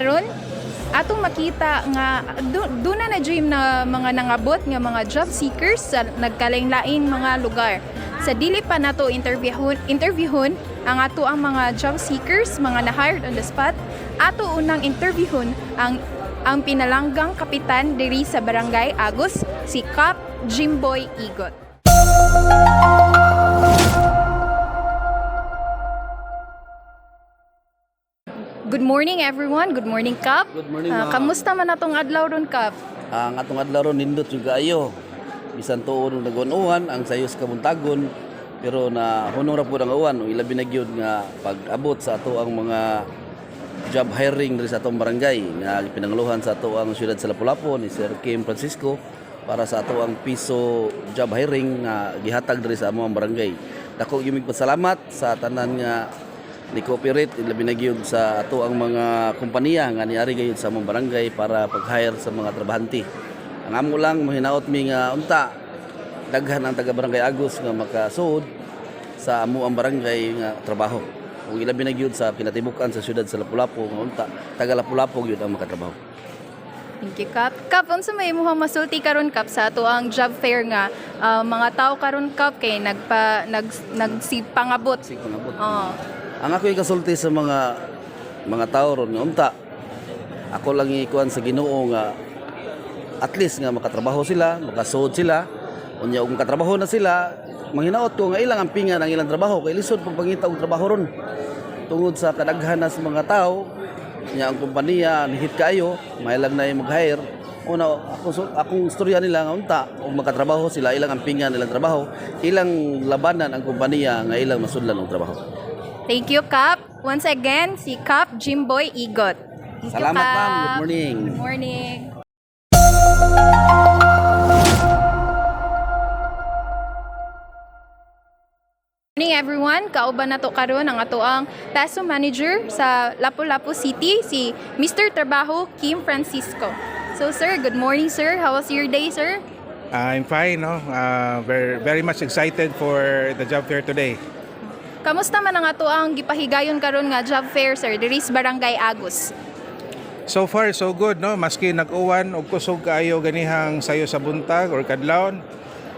Karon atong makita nga doon na dream na mga nangabot nga mga job seekers sa nagkalain-laing mga lugar. Sa dili pa nato interviewon ang ato ang mga job seekers, mga na-hired on the spot. Ato unang interviewon ang pinalanggang kapitan diri sa Barangay Agus, si Cap Jimboy Igot. Good morning everyone. Good morning, Cap. Good morning, ma'am. Kamusta man atong adlaw ron, Cap? Ang atong adlaw ron nindot juga ayo. Bisan tuon nagon-uwan ang sayos kabuntagon pero na hunong ra pud ang uwan o ilabi na gyud nga pag-abot sa ato ang mga job hiring diri sa atong barangay nga pinanguluhan sa ato ang siyudad sa Lapu-Lapu ni Sir Kim Francisco para sa ato ang piso job hiring nga gihatag diri sa among barangay. Dako gyud pasalamat sa tanan nga ni cooperate ilabi na gyud sa ato ang mga kompanya nga niari gayud sa among barangay para pag-hire sa mga trabahante. Ang amo lang mahinaot mi nga unta daghan ang taga Barangay Agus nga makasuod sa amo ang barangay nga trabaho. Ug ilabi na gyud sa kinatibukan sa siyudad sa Lapu-Lapu nga unta taga Lapu-Lapu gyud ang makatrabaho. Thank you, Cap. Cap, unsa may imong masulti karon, Cap, sa ato ang job fair nga mga tao karon, Cap, kay nagsipangabot. Sipangabot. Oh. Ang ako kasulti sa mga tao ron nga unta ako lang ikuan sa Ginoo nga at least nga makatrabaho sila, makasuod sila. Unya kung katrabaho na sila, manghinaot ko nga ilang ang pinga ng ilang trabaho kay lisod pag pangita og trabaho ron. Tungod sa kadaghan sa mga tao, nya ang kompanya nihit kaayo, may lang na mag-hire. Una akong istorya nila nga unta kung makatrabaho sila, ilang ang pinga nilang trabaho, ilang labanan ang kompanya nga ilang masudlan og trabaho. Thank you, Cap. Once again, si Cap Jimboy Igot. Thank Salamat, you, Cap. ma'am. Good morning. Good morning. Good morning everyone. Kauban nato karon ang ato ang Taso Manager sa Lapu-Lapu City, si Mr. Trabaho Kim Francisco. So sir, good morning sir. How was your day, sir? I'm fine, no? Very much excited for the job fair today. Kamusta man ang ato ang gipahigayon karon nga job fair, sir, diri sa Barangay Agus? So far, so good, no? Maski nag-uwan og kusog kaayo ganihang sayo sa buntag or kadlawon,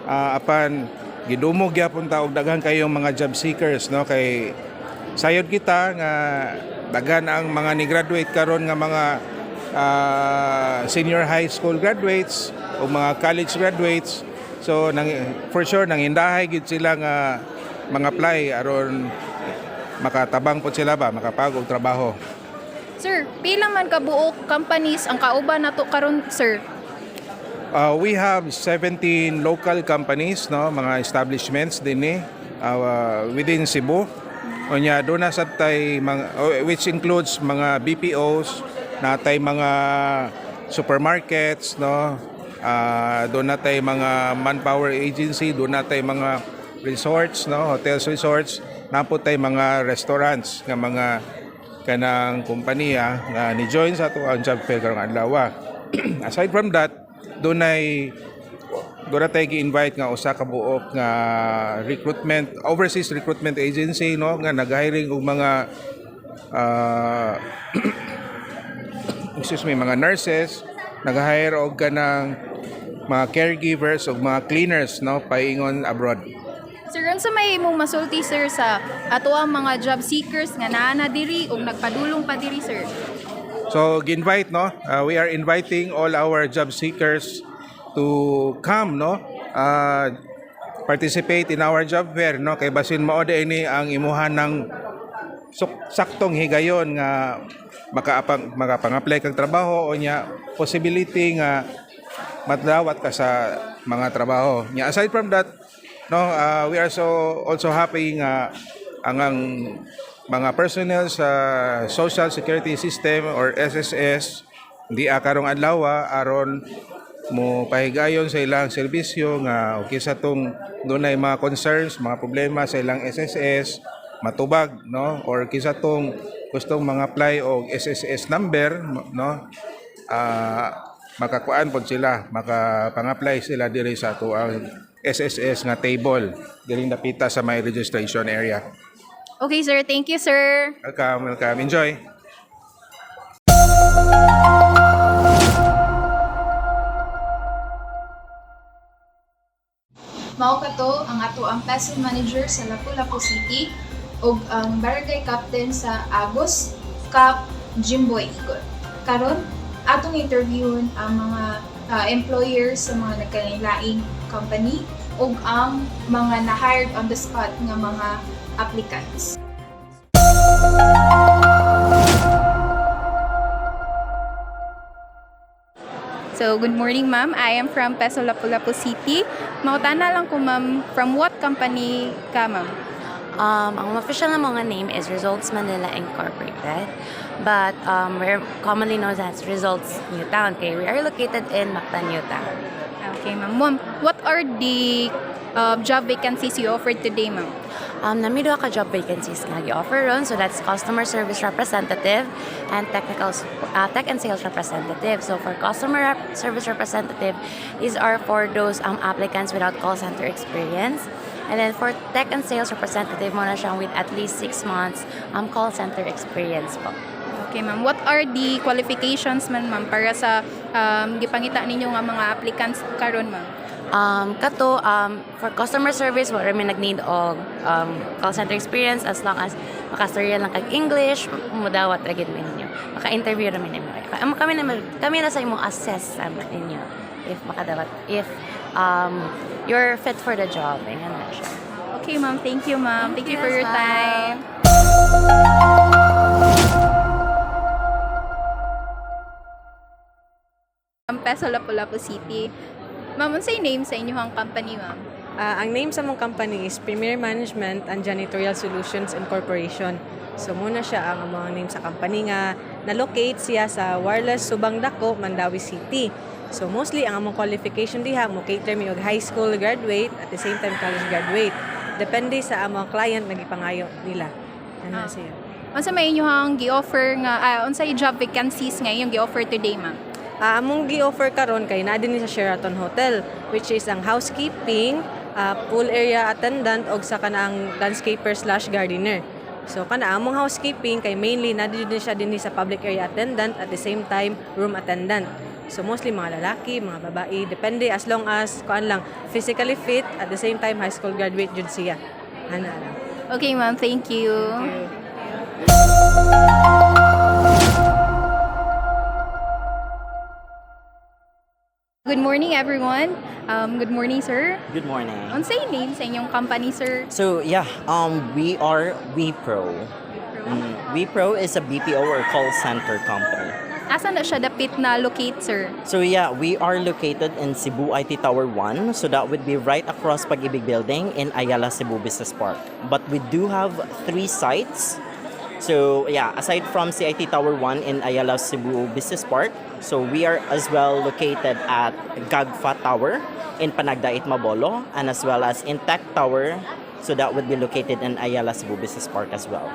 apan gidumog gyapon ta og daghan kayong mga job seekers, no? Kay sayod kita nga daghan ang mga ni graduate karon nga mga senior high school graduates o mga college graduates. So for sure nangindahay gid sila nga mga apply aron makatabang po sila ba makapagog trabaho. Sir, pila man ka buok companies ang kauban nato karon, sir? We have 17 local companies, no, mga establishments dinhi within Cebu. Onya do na sa tay which includes mga BPOs, natay mga supermarkets, no. Do na tay mga manpower agency, do na tay mga resorts, no, hotels, resorts, napo tay mga restaurants nga mga kanang kompanya nga ni join sa ato ang job fair karong adlaw. Aside from that, doon tayo gi-invite nga usa ka buok nga overseas recruitment agency, no, nga nag-hiring og mga mga nurses, nag-hire og kanang mga caregivers og mga cleaners, no, paingon abroad. Sir, unsa may imong masulti, sir, sa ato ang mga job seekers nga naa na diri ug nagpadulong pa diri, sir? So, gi-invite, no? We are inviting all our job seekers to come, no? Participate in our job fair, no? Kay basin mao ini ang imuhan ng saktong higayon nga makapang-apply kag trabaho o nya possibility nga madawat ka sa mga trabaho. Nya aside from that, no, we are also happy nga ang mga personnel sa Social Security System or SSS di karong adlaw aron mo pahigayon sa ilang serbisyo nga okay sa tong dunay mga concerns, mga problema sa ilang SSS matubag, no, or kisa tong gustong mga apply og SSS number, no, makakuan pod sila, makapang-apply sila diri sa ato ang SSS nga table diri napita sa may registration area. Okay, sir. Thank you, sir. Welcome. Enjoy. Mao kato ang ato ang peso manager sa Lapu-Lapu City ug ang barangay captain sa Agos, Cap Jimboy Igon. Karon atong interviewon ang mga employers sa mga nagkalain-laing company ug ang mga na-hired on the spot nga mga applicants. So, good morning, ma'am. I am from Peso Lapu-Lapu City. Mautana lang ko, ma'am, from what company ka, ma'am? Ang official na mga name is Results Manila Incorporated, but we're commonly known as Results Newtown. Okay, we are located in Mactan, Newtown. Okay, ma'am. Ma'am, what are the job vacancies you offered today, ma'am? Nami duha ka job vacancies nga gi-offer ron, so that's customer service representative and tech and sales representative. So for service representative, these are for those applicants without call center experience. And then for tech and sales representative, mo na siyang with at least 6 months call center experience po. Okay, ma'am. What are the qualifications man, ma'am, para sa gipangita ninyo nga mga applicants karon, ma'am? For customer service, wala rin nag-need og call center experience as long as makastorya lang kag English, mudawat ragid mo ninyo. Maka-interview namin ninyo. Kami na sa imong assess ninyo if you're fit for the job. Ayan na siya. Okay, ma'am. Thank you, ma'am. Thank you for your time. Peso Lapu-Lapu City. Ma'am, unsay name sa inyong company, ma'am? Ang name sa mong company is Premier Management and Janitorial Solutions Incorporation. So muna siya ang mga name sa company nga na-locate siya sa Warles, Subang Dako, Mandawi City. So mostly ang among qualification diha mo cater mi og high school graduate at the same time college graduate. Depende sa among client nagipangayo nila. Ano siya. Unsa may inyong gi-offer nga unsay job vacancies nga inyong gi-offer today, ma'am? Among gi-offer karon kay naa dinhi sa Sheraton Hotel, which is ang housekeeping, pool area attendant og sa kanang landscaper/gardener. So kana among housekeeping kay mainly naa dinhi siya dinhi sa public area attendant at the same time room attendant. So mostly mga lalaki, mga babae, depende as long as kuan lang physically fit at the same time high school graduate jud siya. Ana lang. Okay, ma'am. Thank you. Good morning, everyone. Good morning, sir. Good morning. Unsay name sa inyong company, sir? So yeah, we are WePro. WePro is a BPO or call center company. Asa na siya dapit na locate, sir? So yeah, we are located in Cebu IT Tower 1. So that would be right across Pag-ibig Building in Ayala, Cebu Business Park. But we do have 3 sites. So yeah, aside from CIT Tower 1 in Ayala, Cebu Business Park, so we are as well located at Gagfa Tower in Panagdait, Mabolo, and as well as in Tech Tower. So that would be located in Ayala, Cebu Business Park as well.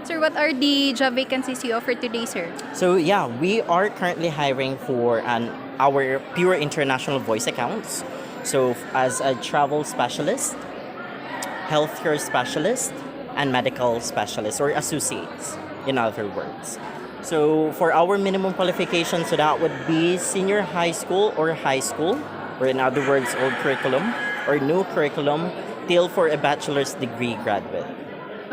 Sir, what are the job vacancies you offer today, sir? So yeah, we are currently hiring for our pure international voice accounts. So as a travel specialist, healthcare specialist, and medical specialist or associates, in other words. So for our minimum qualification, so that would be senior high school, or in other words, old curriculum or new curriculum, till for a bachelor's degree graduate.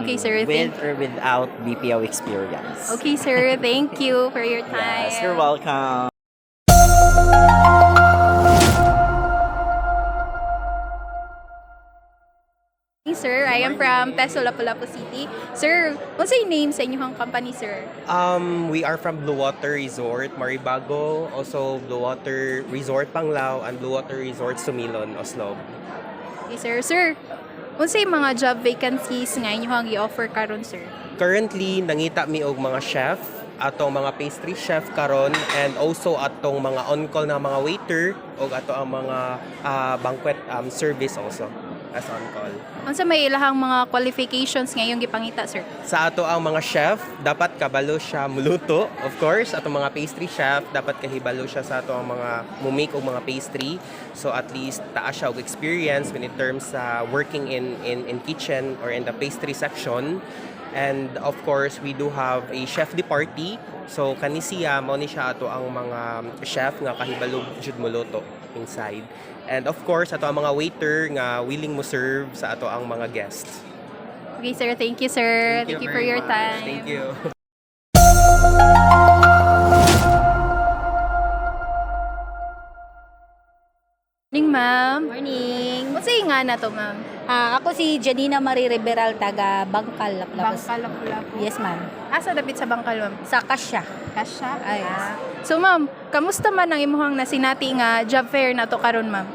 Okay, sir. With or without BPO experience. Okay, sir. Thank you for your time. Yes, you're welcome. Sir, I am from Peso Lapu-Lapu City. Sir, what's your name sa inyong company, sir? We are from Blue Water Resort, Maribago, also Blue Water Resort Panglao, and Blue Water Resort Sumilon, Oslo. Okay, sir. Sir, what's yung mga job vacancies nga inyong i-offer karon, sir? Currently, nangita mi og mga chef, atong mga pastry chef karon, and also atong mga on-call na mga waiter, og ato ang mga banquet service also as on-call. Unsa may ilahang mga qualifications nga inyong gipangita, sir? Sa ato ang mga chef, dapat kabalo siya muluto. Of course, atong mga pastry chef, dapat kahibalo siya sa ato ang mga mumake og mga pastry. So at least taas siya og experience when it terms sa working in kitchen or in the pastry section. And of course, we do have a chef de party. So kani siya mao ni siya ato ang mga chef nga kahibalo jud muluto. inside. And of course, ato ang mga waiter nga willing mo serve sa ato ang mga guests. Okay, sir. Thank you, sir. Thank you for very your much. time. Thank you. Morning, ma'am. Morning. What's nga na to, ma'am? Ako si Janina Marie Riberal, taga Bangkal, Lapu-Lapu. Bangkal, Lapu-Lapu. Yes, ma'am. Asa dapit sa Bangkal, ma'am? Sa Kasya. Kasya? Ay, yes. So, ma'am, kamusta man ang imuhang nasinati nga job fair na to karon, ma'am?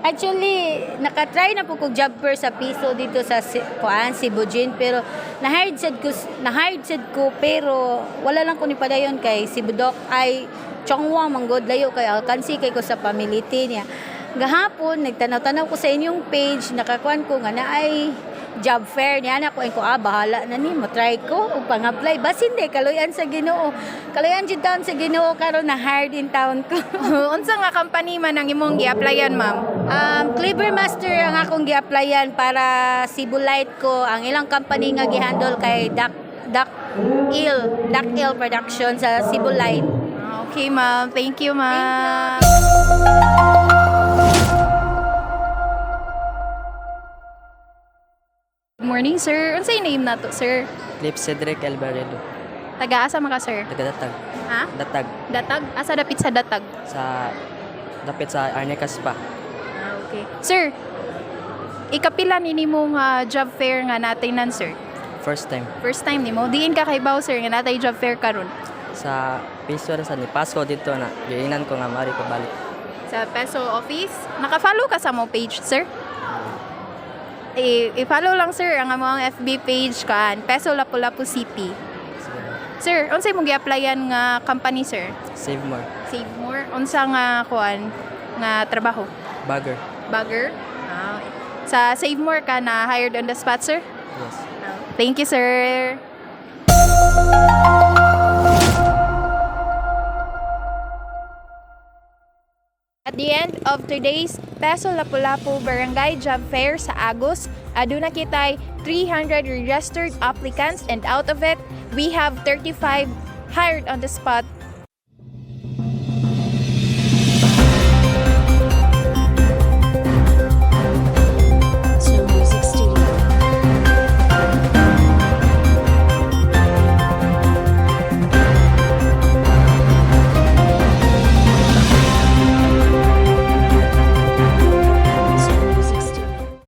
Actually, nakatry na po kong job fair sa piso dito sa Cebu Gin, pero na-hired sad ko, pero wala lang ko ni padayon kay Cebu Doc ay Chongwa manggod layo kay alkansi kay ko sa pamiliti niya. Gahapon, nagtanaw-tanaw ko sa inyong page, nakakuan ko nga na ay job fair niya na ko bahala na ni mo try ko ug pang-apply bas hindi kaloyan sa Ginoo, kaloyan jud taon sa Ginoo karon na hired in town ko. Unsa nga company man ang imong gi-applyan, ma'am? Clever Master ang akong gi-applyan para Cebu Light ko, ang ilang company nga gi-handle kay Duck Il Production sa Cebu Light. Okay, ma'am. Thank you, ma'am. Good morning, sir. Unsay name na to, sir? Lip Cedric Alvarado. Taga-asa man ka, sir? Taga-Datag. Ha? Datag. Datag? Asa dapit sa Datag? Dapit sa Arnecas pa. Okay. Sir, ikapila ni mong job fair nga natin nan, sir? First time. First time nimo. Diin ka kay Bao, sir, nga natay job fair karon. Sa Pinsura sa ni Pasko dito na. Giinan ko nga mari ko balik. Sa Peso Office. Naka-follow ka sa mo page, sir? I-follow lang, sir, ang among FB page kan Peso Lapu-Lapu City. Sige. Sir, unsay mo gi-applyan nga company, sir? Save more. Save more. Unsa nga kuan nga trabaho? Bagger. Bagger? Sa Save More ka na hired on the spot, sir? Yes. Thank you, sir. At the end of today's Peso Lapu-Lapu Barangay Job Fair sa Agos, aduna kitay 300 registered applicants and out of it, we have 35 hired on the spot